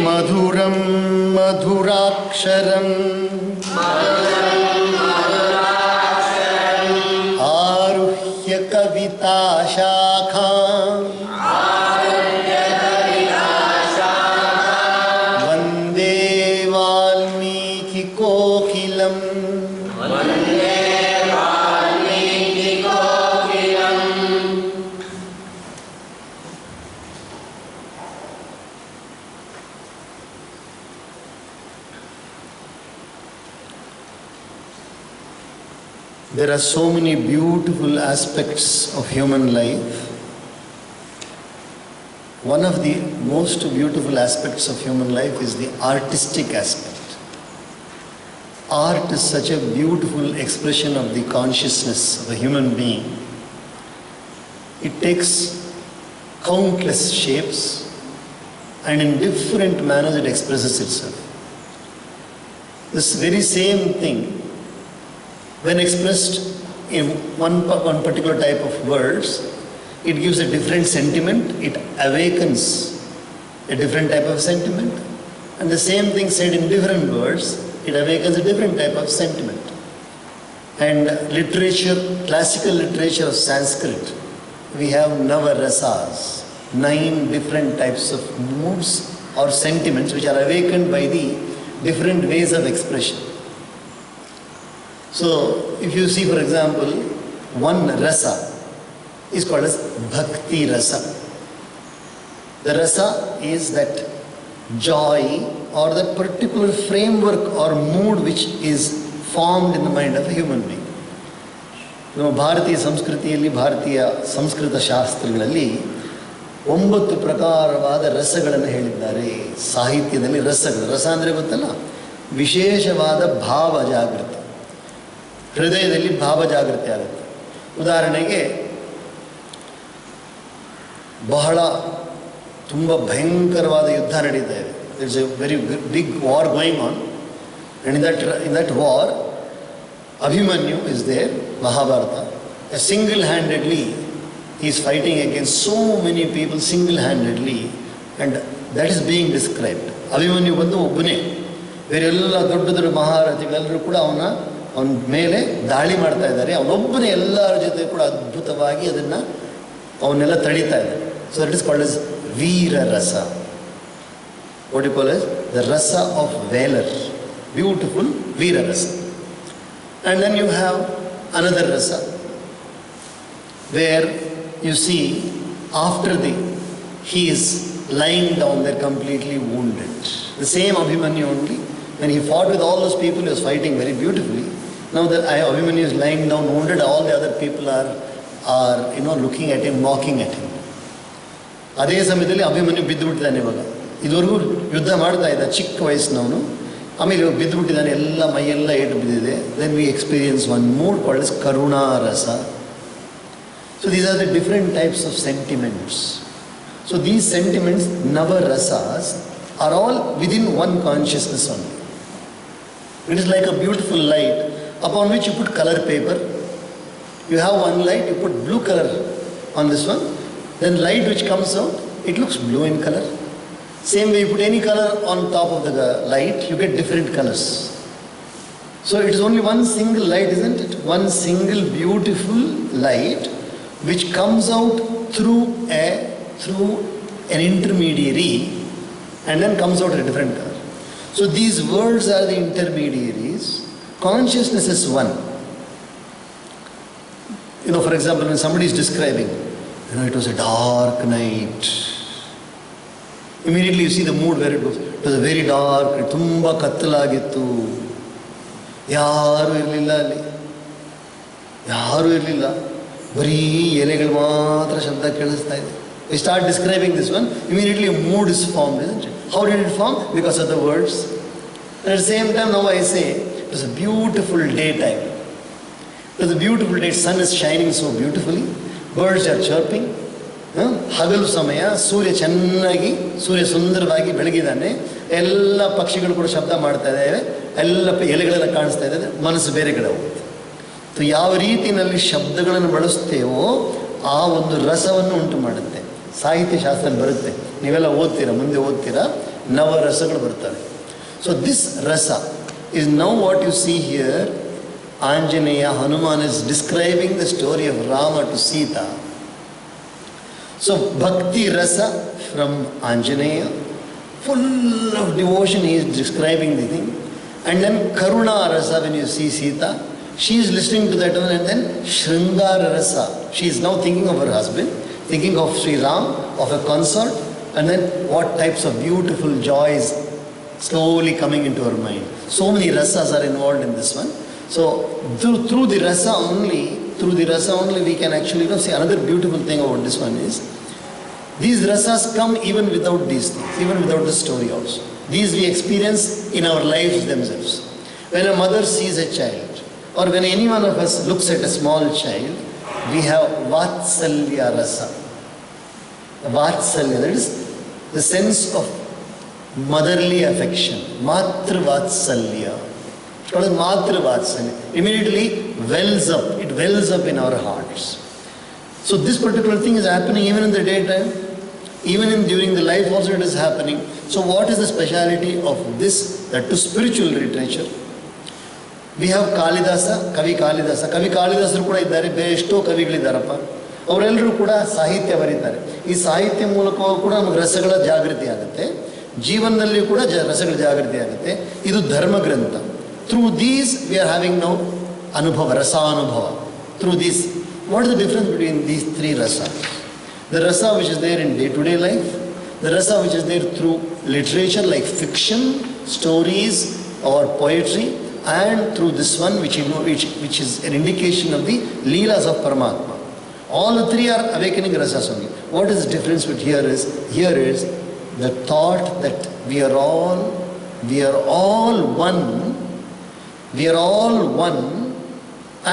मधुरं मधुराक्षरम् आरुह्य कविताशाखां वन्दे वाल्मीकिकोकिलम् There are so many beautiful aspects of human life. One of the most beautiful aspects of human life is the artistic aspect. Art is such a beautiful expression of the consciousness of a human being. It takes countless shapes and in different manners it expresses itself. This very same thing, when expressed in one particular type of words, it gives a different sentiment, it awakens a different type of sentiment. And the same thing said in different words, it awakens a different type of sentiment. And literature, classical literature of Sanskrit, we have Navarasas, 9 different types of moods or sentiments which are awakened by the different ways of expression. So, if you see, for example, one rasa is called as bhakti rasa. The rasa is that joy or that particular framework or mood which is formed in the mind of a human being. ಭಾರತೀಯ ಸಂಸ್ಕೃತಿಯಲ್ಲಿ ಭಾರತೀಯ ಸಂಸ್ಕೃತ ಶಾಸ್ತ್ರಗಳಲ್ಲಿ 9 ಪ್ರಕಾರವಾದ ರಸಗಳನ್ನು ಹೇಳಿದ್ದಾರೆ. ಸಾಹಿತ್ಯದಲ್ಲಿ ರಸಗಳು, ರಸ ಅಂದರೆ ಗೊತ್ತಲ್ಲ, ವಿಶೇಷವಾದ ಭಾವ ಜಾಗೃತಿ, ಹೃದಯದಲ್ಲಿ ಭಾವ ಜಾಗೃತಿ ಆಗುತ್ತೆ. ಉದಾಹರಣೆಗೆ ಬಹಳ ತುಂಬ ಭಯಂಕರವಾದ ಯುದ್ಧ ನಡೀತಾ ಇದೆ. There is a very big war going on, and in that war Abhimanyu is there, Mahabharata. Single-handedly, he is fighting against so many people single-handedly, and that is being described. Abhimanyu ಬಂದು ಒಬ್ಬನೇ, ಬೇರೆಲ್ಲ ದೊಡ್ಡ ದೊಡ್ಡ ಮಹಾರಥಿಗಳೆಲ್ಲರೂ ಕೂಡ ಅವನ ಮೇಲೆ ದಾಳಿ ಮಾಡ್ತಾ ಇದ್ದಾರೆ. ಅವನೊಬ್ಬನೇ ಎಲ್ಲರ ಜೊತೆ ಕೂಡ ಅದ್ಭುತವಾಗಿ ಅವನ್ನೆಲ್ಲ ತಡೀತಾ ಇದ್ದಾರೆ. So that is called as veera rasa. What you call as the rasa of valor, beautiful veera rasa. And then you have another rasa, where you see after he is lying down there completely wounded. The same Abhimanyu only, when he fought with all those people, he was fighting very beautifully. Now that Abhimanyu is lying down wounded, all the other people are looking at him, mocking at him. ಅದೇ ಸಮಯದಲ್ಲಿ ಅಭಿಮನ್ಯು ಬಿದ್ದು ಬಿಟ್ಟಿದ್ದಾನೆ. ಇವಾಗ ಇದುವರೆಗೂ ಯುದ್ಧ ಮಾಡ್ತಾ ಇದ್ದ ಚಿಕ್ಕ ವಯಸ್ಸಿನವನು, ಆಮೇಲೆ ಇವಾಗ ಬಿದ್ದು ಬಿಟ್ಟಿದ್ದಾನೆ, ಎಲ್ಲ ಮೈಯೆಲ್ಲ ಏಟು ಬಿದ್ದಿದೆ. Then we experience one mood called as karunarasa. So these are the different types of sentiments. So these sentiments, navarasas, are all within one consciousness only. It is like a beautiful light upon which you put color paper. You have one light, you put blue color on this one, then light which comes out, it looks blue in color. Same way, you put any color on top of the light, you get different colors. So it is only one single light, isn't it? One single beautiful light which comes out through an intermediary and then comes out a different color. So these words are the intermediaries. Consciousness is one. For example, when somebody is describing, it was a dark night. Immediately you see the mood where it goes. It was a very dark, ತುಂಬ ಕತ್ತಲಾಗಿತ್ತು, ಯಾರೂ ಇರಲಿಲ್ಲ, ಅಲ್ಲಿ ಯಾರೂ ಇರಲಿಲ್ಲ, ಬರೀ ಎಲೆಗಳು ಮಾತ್ರ ಶಬ್ದ ಕೇಳಿಸ್ತಾ ಇದೆ. We start describing this one, immediately a mood is formed, isn't it? How did it form? Because of the words. And at the same time, now I say, it was a beautiful daytime. It was a beautiful day, sun is shining so beautifully, birds are chirping. ಹಗಲು ಸಮಯ, ಸೂರ್ಯ ಸುಂದರವಾಗಿ ಬೆಳಗಿದ್ದಾನೆ, ಎಲ್ಲ ಪಕ್ಷಿಗಳು ಕೂಡ ಶಬ್ದ ಮಾಡ್ತಾ ಇದ್ದಾವೆ, ಎಲ್ಲ ಎಲೆಗಳೆಲ್ಲ ಕಾಣಿಸ್ತಾ ಇದ್ದಾವೆ, ಮನಸ್ಸು ಬೇರೆ ಕಡೆ ಹೋಗುತ್ತೆ. ಯಾವ ರೀತಿಯಲ್ಲಿ ಶಬ್ದಗಳನ್ನು ಬಳಸ್ತೇವೋ ಆ ಒಂದು ರಸವನ್ನು ಉಂಟು ಮಾಡುತ್ತೆ. ಸಾಹಿತ್ಯ ಶಾಸ್ತ್ರ ಬರುತ್ತೆ, ನೀವೆಲ್ಲ ಓದ್ತೀರಾ, ಮುಂದೆ ಓದ್ತೀರಾ, ನವರಸಗಳು ಬರ್ತವೆ. ಸೊ ದಿಸ್ ರಸ is now what you see here. Anjaneya, Hanuman is describing the story of Rama to Sita. So bhakti rasa from Anjaneya, full of devotion, he is describing the thing. And then karuna rasa, when you see Sita, she is listening to that one, and then shringara rasa, she is now thinking of her husband, thinking of Sri Ram, of a consort, and then what types of beautiful joys slowly coming into her mind. So many rasas are involved in this one. So through the rasa only we can actually see another beautiful thing about this one is these rasas come even without these things, even without the story also. These we experience in our lives themselves. When a mother sees a child, or when any one of us looks at a small child, we have vatsalya rasa. Vatsalya, that is the sense of motherly affection, matru vatsalya. It's called matru vatsalya. Immediately it wells up in our hearts. So this particular thing is happening even in the daytime, even during the life also it is happening. So what is the speciality of this, that to spiritual literature? We have Kalidasa, Kavi Kalidasರು ಕೂಡ ಇದ್ದಾರೆ, ಬೇರೆ ಎಷ್ಟೋ ಕವಿಗಳಿದ್ದಾರಪ್ಪ. ಅವರೆಲ್ಲರೂ ಕೂಡ ಸಾಹಿತ್ಯ ಬರೀತಾರೆ. ಈ ಸಾಹಿತ್ಯ ಮೂಲಕವೂ ಕೂಡ ನಮಗೆ ರಸಗಳ ಜಾಗೃತಿ ಆಗುತ್ತೆ, ಜೀವನದಲ್ಲಿ ಕೂಡ ರಸಗಳ ಜಾಗೃತಿ ಆಗುತ್ತೆ. ಇದು ಧರ್ಮ ಗ್ರಂಥ. Through these we are having now anubhava, rasanubhava. Through these, what is the difference between these three rasas? The rasa which is there in day-to-day life, the rasa which is there through literature like fiction, stories or poetry, and through this one which is an indication of the leelas of Paramatma. All the three are awakening rasas only. What is the difference with here is the thought that we are all one,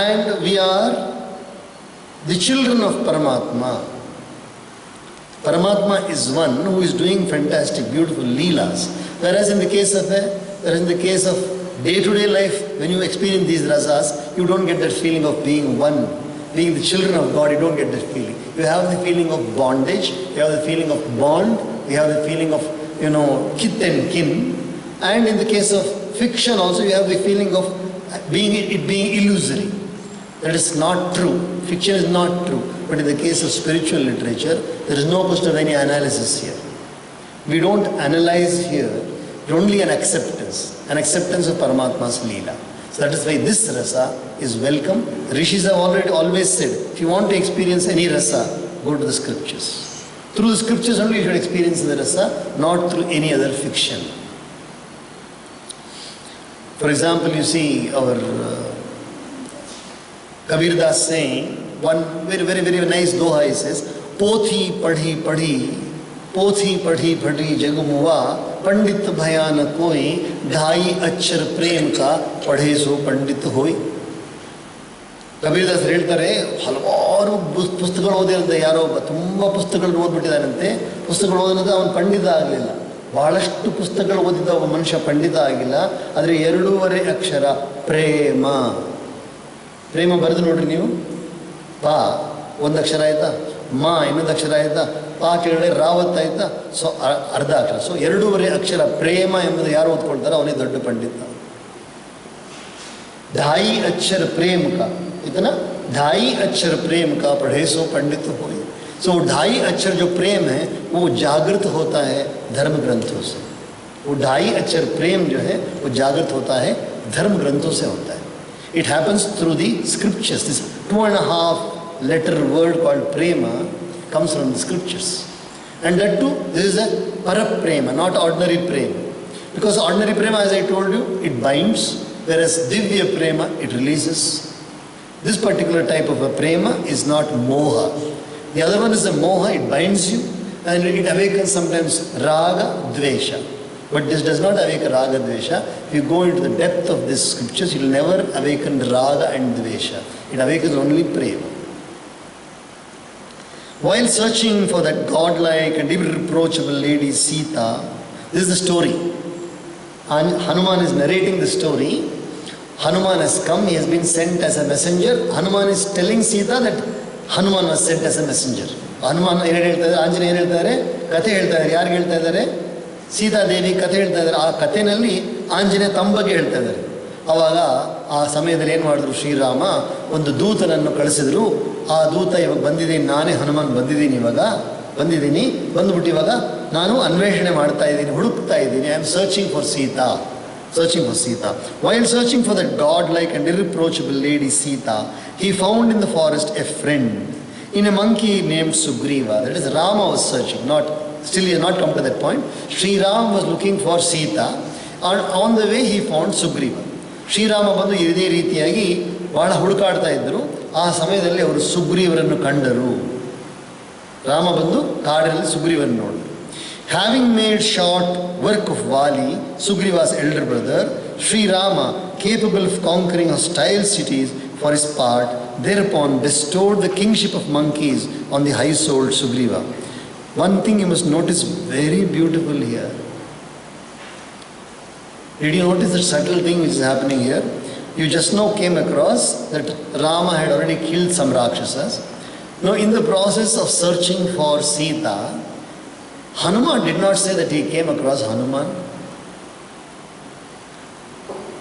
and we are the children of Paramatma. Paramatma is one who is doing fantastic, beautiful leelas. Whereas in the case of day-to-day life, when you experience these rasas, you don't get that feeling of being one, being the children of God. You don't get that feeling. You have the feeling of bondage. You have the feeling of bond. You have the feeling of kith and kin. And in the case of fiction also, you have the feeling of being illusory. That is not true. Fiction is not true. But in the case of spiritual literature, there is no question of any analysis here. We don't analyze here. It's only an acceptance of Paramatma's Leela. So that is why this rasa is welcome. Rishis have always said, if you want to experience any rasa, go to the scriptures. Through the scriptures only you should experience the rasa, not through any other fiction. For example, you see our Kabir Das saying, one very, very, very nice doha, he says, Pothi padhi jagumuva पंडित भयान कोई ढाई अक्षर प्रेम का पढ़े सो पंडित होई. ಕಬೀರದಾಸ್ ಹೇಳ್ತಾರೆ, ಹಲವಾರು ಪುಸ್ತಕಗಳು ಓದಿರಂತೆ, ಯಾರೋ ಒಬ್ಬ ತುಂಬ ಪುಸ್ತಕಗಳು ಓದ್ಬಿಟ್ಟಿದ್ದಾನಂತೆ. ಪುಸ್ತಕಗಳು ಓದಿದ್ರೆ ಅವನು ಪಂಡಿತ ಆಗಲಿಲ್ಲ. ಬಹಳಷ್ಟು ಪುಸ್ತಕಗಳು ಓದಿದ್ದ ಒಬ್ಬ ಮನುಷ್ಯ ಪಂಡಿತ ಆಗಿಲ್ಲ. ಆದರೆ 2.5 ಅಕ್ಷರ ಪ್ರೇಮ ಬರೆದು ನೋಡ್ರಿ ನೀವು. ಪಾ ಒಂದು ಅಕ್ಷರ ಆಯ್ತಾ, ಮಾ ಇನ್ನೊಂದು ಅಕ್ಷರ ಆಯ್ತಾ, ಪಾ ಕೆಳಗಡೆ ರಾವತ್ ಆಯ್ತಾ, ಸೊ ಅರ್ಧ ಅಕ್ಷರ. ಸೊ 2.5 ಅಕ್ಷರ ಪ್ರೇಮ ಎಂಬುದು ಯಾರು ಓದ್ಕೊಳ್ತಾರೋ ಅವನೇ ದೊಡ್ಡ ಪಂಡಿತ. ढाई अक्षर प्रेम का, इतना 2.5 अक्षर प्रेम का पढ़े सो पंडित होए. सो 2.5 अक्षर जो प्रेम है वो जागृत होता है धर्म ग्रंथों से. वो 2.5 अक्षर प्रेम जो है वो जागृत होता है धर्म ग्रंथों से होता है. It happens through the scriptures. This 2.5 letter word called prema comes from the scriptures. And that too, this is a paraprema, not ordinary prema. Because ordinary prema, as I told you, it binds, whereas divya prema, it releases. This particular type of a prema is not moha. The other one is a moha, it binds you and it awakens sometimes raga, dvesha. But this does not awaken raga, dvesha. If you go into the depth of these scriptures, you will never awaken raga and dvesha. It awakens only prema. While searching for that godlike and irreproachable lady Sita, this is the story. And Hanuman is narrating the story. Hanuman has come, he has been sent as a messenger. Hanuman is telling Sita that Hanuman was sent as a messenger. Hanuman ಏನು ಹೇಳ್ತಾ ಇದ್ದಾರೆ, ಆಂಜನೇಯ ಏನು ಹೇಳ್ತಾರೆ, ಕಥೆ ಹೇಳ್ತಾ ಇದ್ದಾರೆ. ಯಾರಿಗೆ ಹೇಳ್ತಾ ಇದ್ದಾರೆ? ಸೀತಾದೇವಿ ಕಥೆ ಹೇಳ್ತಾ ಇದ್ದಾರೆ. ಆ ಕಥೆಯಲ್ಲಿ ಆಂಜನೇಯ ತಮ್ಮ ಬಗ್ಗೆ ಹೇಳ್ತಾ ಇದ್ದಾರೆ. ಆವಾಗ ಆ ಸಮಯದಲ್ಲಿ ಏನು ಮಾಡಿದ್ರು, ಶ್ರೀರಾಮ ಒಂದು ದೂತನನ್ನು ಕಳಿಸಿದ್ರು. ಆ ದೂತ ಇವಾಗ ಬಂದಿದ್ದೀನಿ, ನಾನೇ ಹನುಮಾನ್ ಬಂದಿದ್ದೀನಿ, ಬಂದುಬಿಟ್ಟು ಇವಾಗ ನಾನು ಅನ್ವೇಷಣೆ ಮಾಡ್ತಾ ಇದ್ದೀನಿ, ಹುಡುಕ್ತಾ ಇದ್ದೀನಿ. I am searching for Sita. While searching for that godlike and irreproachable lady Sita, he found in the forest a friend in a monkey named Sugriva. That is, Rama was searching. Still he has not come to that point. Sri Ram was looking for Sita, and on the way he found Sugriva. Shri Rama ಬಂದು ಇದೇ ರೀತಿಯಾಗಿ ಬಹಳ ಹುಡುಕಾಡ್ತಾ ಇದ್ದರು. ಆ ಸಮಯದಲ್ಲಿ ಅವರು ಸುಗ್ರೀವರನ್ನು ಕಂಡರು. ರಾಮ ಬಂದು ಕಾಡಿನಲ್ಲಿ ಸುಗ್ರೀವರನ್ನು ನೋಡಿದರು. Having made short work of Vali, Sugriva's elder brother, Sri Rama, capable of conquering hostile cities for his part, thereupon bestowed the kingship of monkeys on the high-souled Sugriva. One thing you must notice very beautiful here. Did you notice the subtle thing which is happening here? You just now came across that Rama had already killed some Rakshasas. Now in the process of searching for Sita, Hanuman did not say that he came across Hanuman.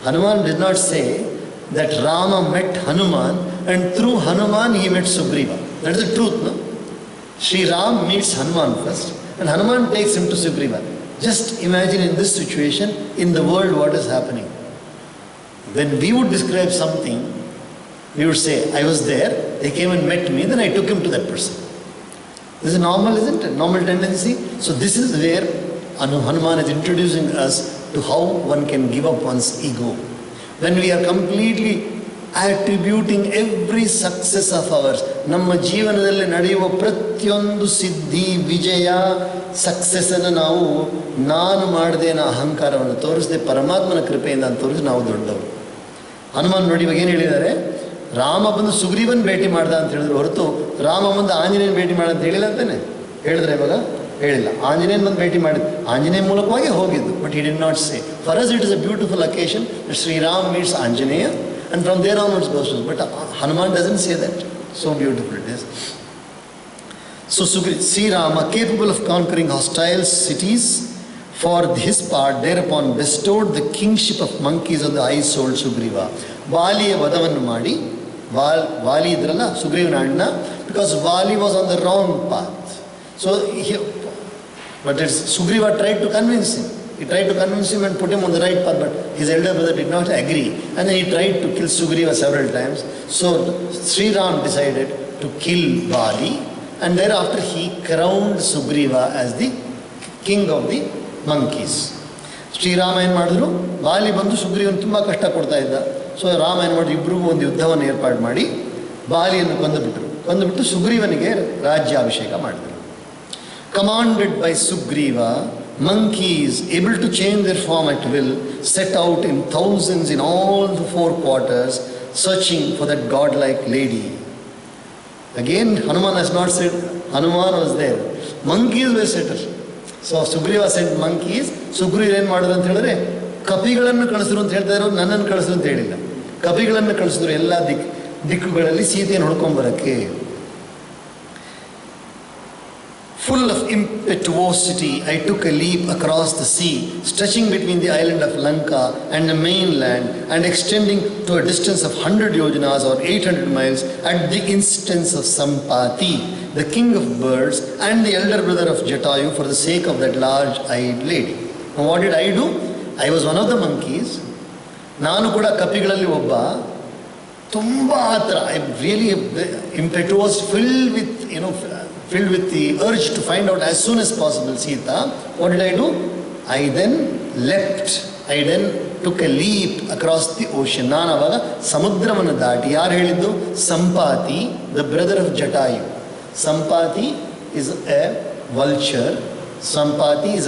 Hanuman did not say that Rama met Hanuman and through Hanuman he met Sugriva. That is the truth, no? Sri Ram meets Hanuman first and Hanuman takes him to Sugriva. Just imagine in this situation, in the world, what is happening. When we would describe something, we would say, I was there, they came and met me, then I took him to that person. This is normal, isn't it? Normal tendency. So this is where Hanuman is introducing us to how one can give up one's ego. When we are completely attributing every success of ours, ನಮ್ಮ ಜೀವನದಲ್ಲಿ ನಡೆಯುವ ಪ್ರತಿಯೊಂದು ಸಿದ್ಧಿ, ವಿಜಯ, ಸಕ್ಸಸ್ಸನ್ನು ನಾವು ನಾನು ಮಾಡದೆ ಅನ್ನೋ ಅಹಂಕಾರವನ್ನು ತೋರಿಸದೆ ಪರಮಾತ್ಮನ ಕೃಪೆಯಿಂದ ಅಂತ ತೋರಿಸಿ ನಾವು ದೊಡ್ಡವರು. ಹನುಮಾನ್ ನೋಡಿ ಇವಾಗ ಏನು ಹೇಳಿದ್ದಾರೆ, ರಾಮ ಬಂದು ಸುಗ್ರೀವನ್ ಭೇಟಿ ಮಾಡ್ದ ಅಂತ ಹೇಳಿದ್ರು ಹೊರತು ರಾಮ ಬಂದು ಆಂಜನೇಯನ ಭೇಟಿ ಮಾಡ ಅಂತ ಹೇಳಿಲ್ಲ ಅಂತಾನೆ ಹೇಳಿದ್ರೆ ಇವಾಗ ಹೇಳಿಲ್ಲ. ಆಂಜನೇಯನ ಬಂದು ಭೇಟಿ ಮಾಡಿದ ಆಂಜನೇಯ ಮೂಲಕವಾಗಿ ಹೋಗಿದ್ದು, but he did not say. For us it is a beautiful occasion that Sri Ram meets Anjaneya and from there onwards goes to, but Hanuman doesn't say that. So beautiful it is. So Sri Rama, capable of conquering hostile cities, for his part thereupon bestowed the kingship of monkeys on the high-souled Sugriva. ವಾಲಿಯ ವಧವನ್ನು ಮಾಡಿ, ವಾಲಿ ಇದ್ರಲ್ಲ ಸುಗ್ರೀವನ ಅಣ್ಣ, because Vali was on the wrong path. So but Sugriva tried to convince him. He tried to convince him and put him on the right path, but his elder brother did not agree. And then he tried to kill Sugriva several times. So Sri Ram decided to kill Vali, and thereafter he crowned Sugriva as the king of the monkeys. Shriram ಏನು ಮಾಡಿದ್ರು, ವಾಲಿ ಬಂದು ಸುಗ್ರೀವನ ತುಂಬ ಕಷ್ಟ ಕೊಡ್ತಾ ಇದ್ದ. So Rama ಏನು ಮಾಡಿದ್ರು, ಇಬ್ಬರಿಗೂ ಒಂದು ಯುದ್ಧವನ್ನು ಏರ್ಪಾಡು ಮಾಡಿ ವಾಲಿಯನ್ನು ಕೊಂದುಬಿಟ್ಟು ಸುಗ್ರೀವನಿಗೆ ರಾಜ್ಯಾಭಿಷೇಕ ಮಾಡಿದರು. Commanded by Sugriva, monkeys, able to change their form at will, set out in thousands in all the four quarters, searching for that godlike lady. Again, Hanuman has not said, Hanuman was there. Monkeys were set. So Sugriva sent monkeys. Sugriva ಏನು ಮಾಡಿದ್ರು ಅಂತ ಹೇಳಿದ್ರೆ, ಕಪಿಗಳನ್ನು ಕಳಿಸಿದ್ರು ಅಂತ ಹೇಳ್ತಾ ಇರೋ, ನನ್ನನ್ನು ಕಳಿಸಿದ್ರು ಅಂತ ಹೇಳಿಲ್ಲ. ಕಪಿಗಳನ್ನು ಕಳಿಸಿದ್ರು ಎಲ್ಲ ದಿಕ್ಕುಗಳಲ್ಲಿ ಸೀತೆಯನ್ನು ಹುಡ್ಕೊಂಬರಕ್ಕೆ. Full of impetuosity, I took a leap across the sea, stretching between the island of Lanka and the mainland, and extending to a distance of 100 yojanas or 800 miles, at the instance of Sampati, the king of birds, and the elder brother of Jatayu, for the sake of that large-eyed lady. Now what did I do? I was one of the monkeys. ನಾನು ಕೂಡ ಕಪಿಗಳಲ್ಲಿ ಒಬ್ಬ. ತುಂಬ ಹತ್ರ, I really impetuous, filled with the urge to find out as soon as possible Sita. What did I do? I then took a leap across the ocean. ನಾನು ಅವಾಗ ಸಮುದ್ರವನ್ನು ದಾಟಿ, ಯಾರು ಹೇಳಿದ್ದು? Sampati, the brother of Jatayu. Sampati is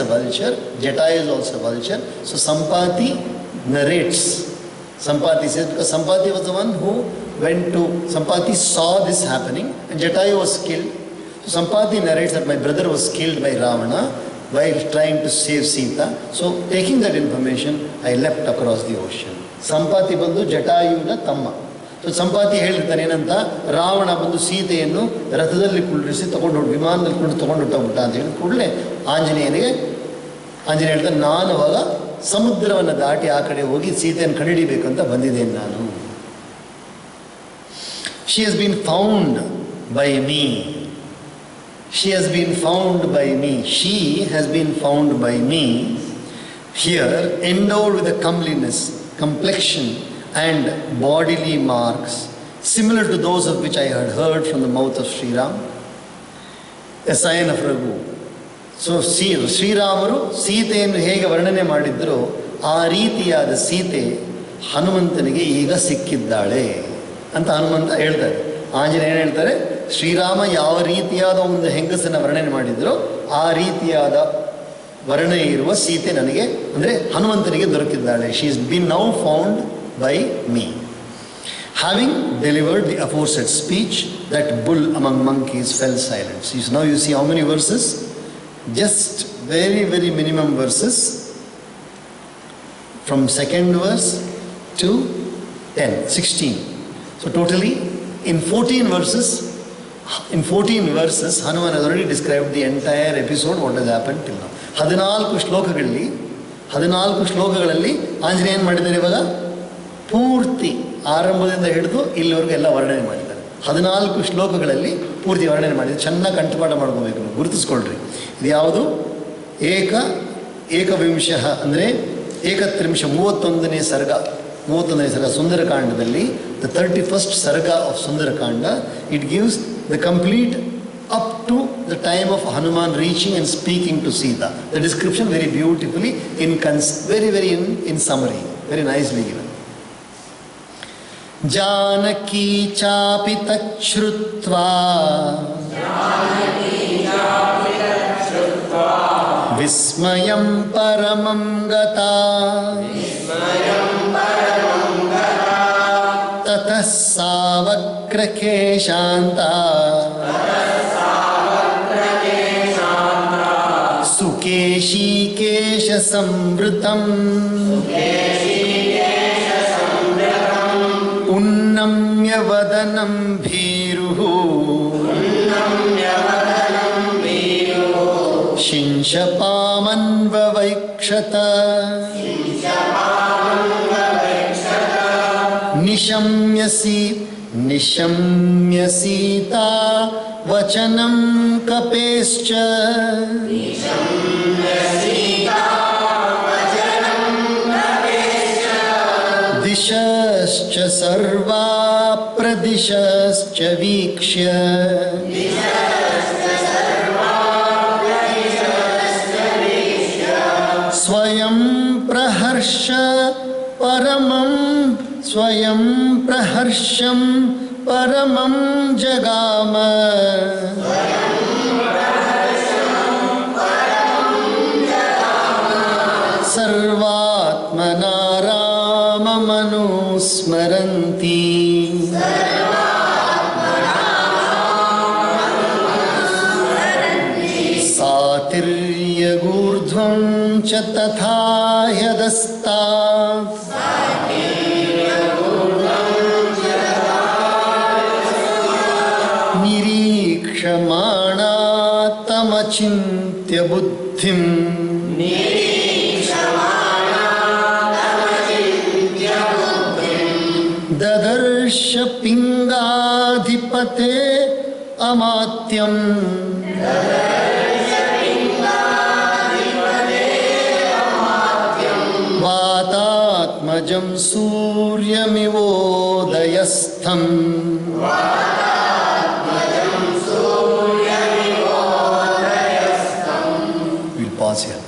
a vulture. Jatayu is also a vulture. So Sampati narrates. Sampati says, because Sampati was the one who Sampati saw this happening and Jatayu was killed. So Sampati narrates that my brother was killed by Ravana while trying to save Sita. So taking that information, I leapt across the ocean. Sampati ಬಂದು ಜಟಾಯುವಿನ ತಮ್ಮ. So Sampati ಹೇಳಿರ್ತಾನೆ ಏನಂತ, ರಾವಣ ಬಂದು ಸೀತೆಯನ್ನು ರಥದಲ್ಲಿ ಕುಳ್ಳಿರಿಸಿ ವಿಮಾನದಲ್ಲಿ ತೊಗೊಂಡು ಹೊಟ್ಟೋಗ್ಬಿಟ್ಟ ಅಂತ ಹೇಳಿದ ಕೂಡಲೇ ಆಂಜನೇಯ ಹೇಳ್ತಾನೆ, ನಾನು ಅವಾಗ ಸಮುದ್ರವನ್ನು ದಾಟಿ ಆ ಕಡೆ ಹೋಗಿ ಸೀತೆಯನ್ನು ಕಂಡುಹಿಡಿಬೇಕಂತ ಬಂದಿದ್ದೇನೆ ನಾನು. She has been found by me. She has been found by me. She has been found by me. Here, endowed with a comeliness, complexion, and bodily marks similar to those of which I had heard from the mouth of Sri Ram, a sign of Raghu. So, ಶ್ರೀರಾಮರು ಸೀತೆಯನ್ನು ಹೇಗೆ ವರ್ಣನೆ ಮಾಡಿದ್ದರೋ ಆ ರೀತಿಯಾದ ಸೀತೆ ಹನುಮಂತನಿಗೆ ಈಗ ಸಿಕ್ಕಿದ್ದಾಳೆ ಅಂತ ಹನುಮಂತ ಹೇಳ್ತಾರೆ. ಆಂಜನೇಯ ಹೇಳ್ತಾರೆ, ಶ್ರೀರಾಮ ಯಾವ ರೀತಿಯಾದ ಒಂದು ಹೆಂಗಸನ್ನು ವರ್ಣನೆ ಮಾಡಿದ್ರೋ ಆ ರೀತಿಯಾದ ವರ್ಣನೆ ಇರುವ ಸೀತೆ ನನಗೆ ಅಂದರೆ ಹನುಮಂತನಿಗೆ ದೊರಕಿದ್ದಾಳೆ. She is been now found by me. Having delivered the aforesaid speech that bull among monkeys fell silence. Now you see how many verses? Just very minimum verses from second verse to 16. So totally in 14 verses Hanuman has already described the entire episode, what has happened till now. 14 ಶ್ಲೋಕಗಳಲ್ಲಿ ಆಂಜನೇಯ ಏನು ಮಾಡಿದ್ದಾರೆ? ಇವಾಗ ಪೂರ್ತಿ ಆರಂಭದಿಂದ ಹಿಡಿದು ಇಲ್ಲಿವರೆಗೂ ಎಲ್ಲ ವರ್ಣನೆ ಮಾಡಿದ್ದಾರೆ. 14 ಶ್ಲೋಕಗಳಲ್ಲಿ ಪೂರ್ತಿ ವರ್ಣನೆ ಮಾಡಿದ್ದಾರೆ. ಚೆನ್ನಾಗಿ ಕಂಠಪಾಠ ಮಾಡ್ಕೋಬೇಕು, ಗುರುತಿಸ್ಕೊಳ್ರಿ. ಇದು ಯಾವುದು? ಏಕವಿಂಶ ಅಂದರೆ 31ನೇ ಸರ್ಗ ಸುಂದರಕಾಂಡದಲ್ಲಿ, the 31st sarga of Sundarakanda, it gives the complete up to the time of Hanuman reaching and speaking to Sita. The description very beautifully, in summary, very nicely given. Janaki chapi tachrutva vismayam paramam gata ततः सावक्रकेशान्ता सुकेशीकेशसंवृतम् उन्नम्य वदनं भीरुः शिंशपामन्ववैक्षत निशम्य सीता वचनं कपेश्च दिशश्च सर्वा प्रदिशश्च वीक्ष्य स्वयं प्रहर्षं परमं जगाम सर्वात्मना राममनुस्मरन्ति. सातिर्यगूर्ध्वं च तथा ह्यदस्तात् निरीक्षमाणा तमचिन्त्य बुद्धिं ददर्श पिङ्गाधिपते अमात्यं वातात्मजं सूर्यमिवोदयस्थम्. We'll pause here.